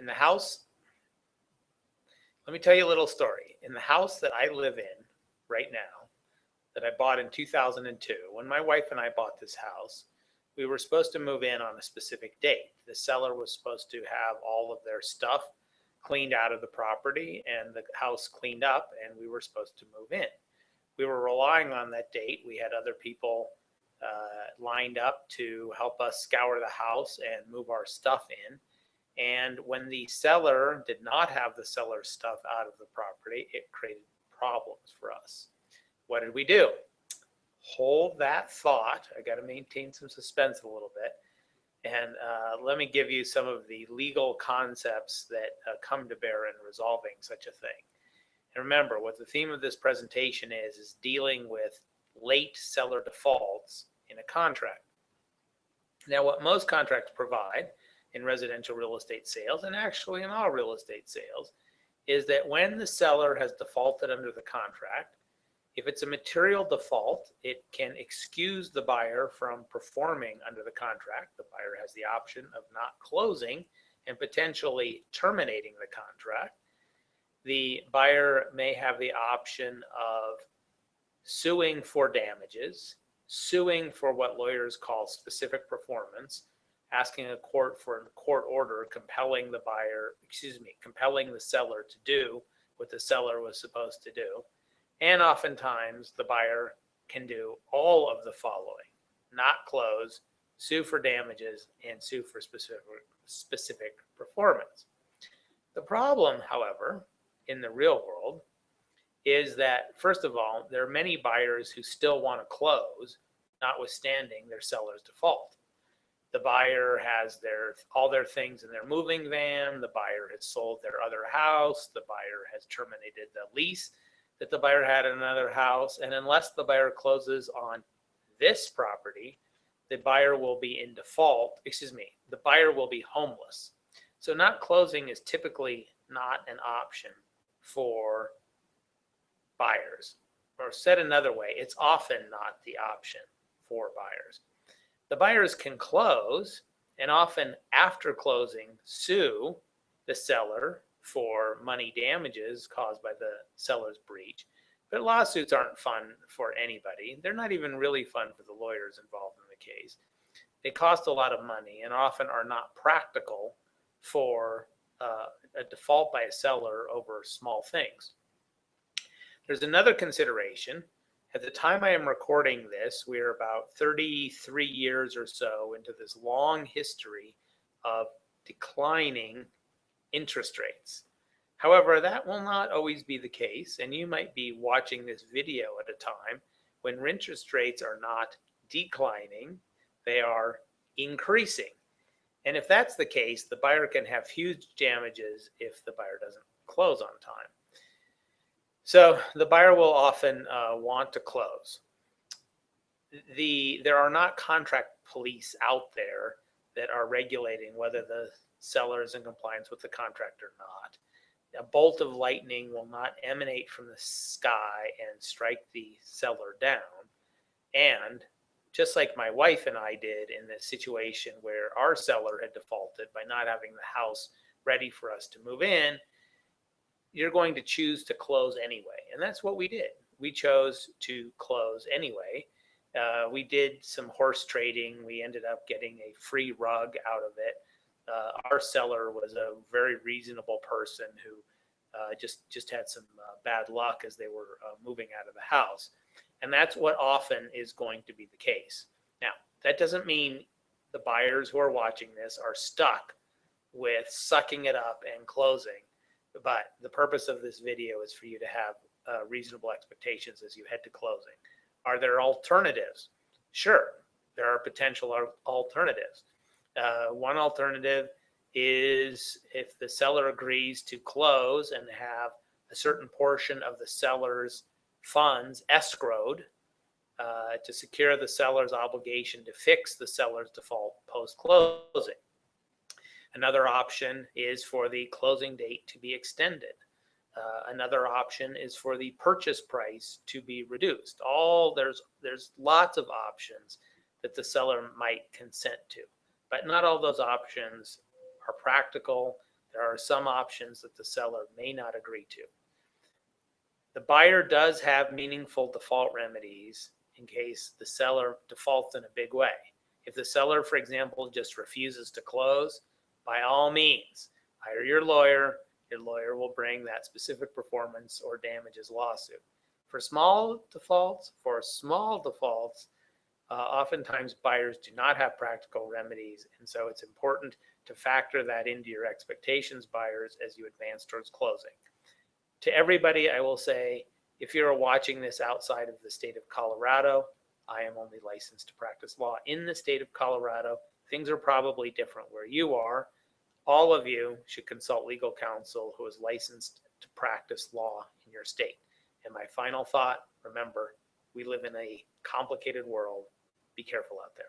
In the house, let me tell you a little story. In the house that I live in right now, that I bought in 2002, when my wife and I bought this house, we were supposed to move in on a specific date. The seller was supposed to have all of their stuff cleaned out of the property and the house cleaned up, and we were supposed to move in. We were relying on that date. We had other people lined up to help us scour the house and move our stuff in. And when the seller did not have the seller's stuff out of the property, it created problems for us. What did we do? Hold that thought. I got to maintain some suspense a little bit. And let me give you some of the legal concepts that come to bear in resolving such a thing. And remember, what the theme of this presentation is dealing with late seller defaults in a contract. Now, what most contracts provide in residential real estate sales, and actually in all real estate sales, is that when the seller has defaulted under the contract, if it's a material default, it can excuse the buyer from performing under the contract. The buyer has the option of not closing and potentially terminating the contract. The buyer may have the option of suing for damages, suing for what lawyers call specific performance, asking a court for a court order compelling the seller to do what the seller was supposed to do. And oftentimes the buyer can do all of the following: not close, sue for damages, and sue for specific performance. The problem, however, in the real world is that, first of all, there are many buyers who still want to close, notwithstanding their seller's default. The buyer has all their things in their moving van. The buyer has sold their other house. The buyer has terminated the lease that the buyer had in another house. And unless the buyer closes on this property, the buyer will be in default. The buyer will be homeless. So not closing is typically not an option for buyers. Or said another way, it's often not the option for buyers. The buyers can close, and often after closing sue the seller for money damages caused by the seller's breach. But lawsuits aren't fun for anybody. They're not even really fun for the lawyers involved in the case. They cost a lot of money and often are not practical for a default by a seller over small things. There's another consideration. At the time I am recording this, we are about 33 years or so into this long history of declining interest rates. However, that will not always be the case, and you might be watching this video at a time when interest rates are not declining, they are increasing. And if that's the case, the buyer can have huge damages if the buyer doesn't close on time. So the buyer will often want to close. There are not contract police out there that are regulating whether the seller is in compliance with the contract or not. A bolt of lightning will not emanate from the sky and strike the seller down. And just like my wife and I did in the situation where our seller had defaulted by not having the house ready for us to move in, you're going to choose to close anyway. And that's what we did. We chose to close anyway. We did some horse trading. We ended up getting a free rug out of it. Our seller was a very reasonable person who just had some bad luck as they were moving out of the house. And that's what often is going to be the case. Now, that doesn't mean the buyers who are watching this are stuck with sucking it up and closing. But the purpose of this video is for you to have reasonable expectations as you head to closing. Are there alternatives? Sure, there are potential alternatives. One alternative is if the seller agrees to close and have a certain portion of the seller's funds escrowed to secure the seller's obligation to fix the seller's default post-closing. Another option is for the closing date to be extended. Another option is for the purchase price to be reduced. There's lots of options that the seller might consent to, but not all those options are practical. There are some options that the seller may not agree to. The buyer does have meaningful default remedies in case the seller defaults in a big way. If the seller, for example, just refuses to close, by all means, hire your lawyer. Your lawyer will bring that specific performance or damages lawsuit. For small defaults, oftentimes buyers do not have practical remedies, and so it's important to factor that into your expectations, buyers, as you advance towards closing. To everybody, I will say, if you're watching this outside of the state of Colorado, I am only licensed to practice law in the state of Colorado. Things are probably different where you are. All of you should consult legal counsel who is licensed to practice law in your state. And my final thought, remember, we live in a complicated world. Be careful out there.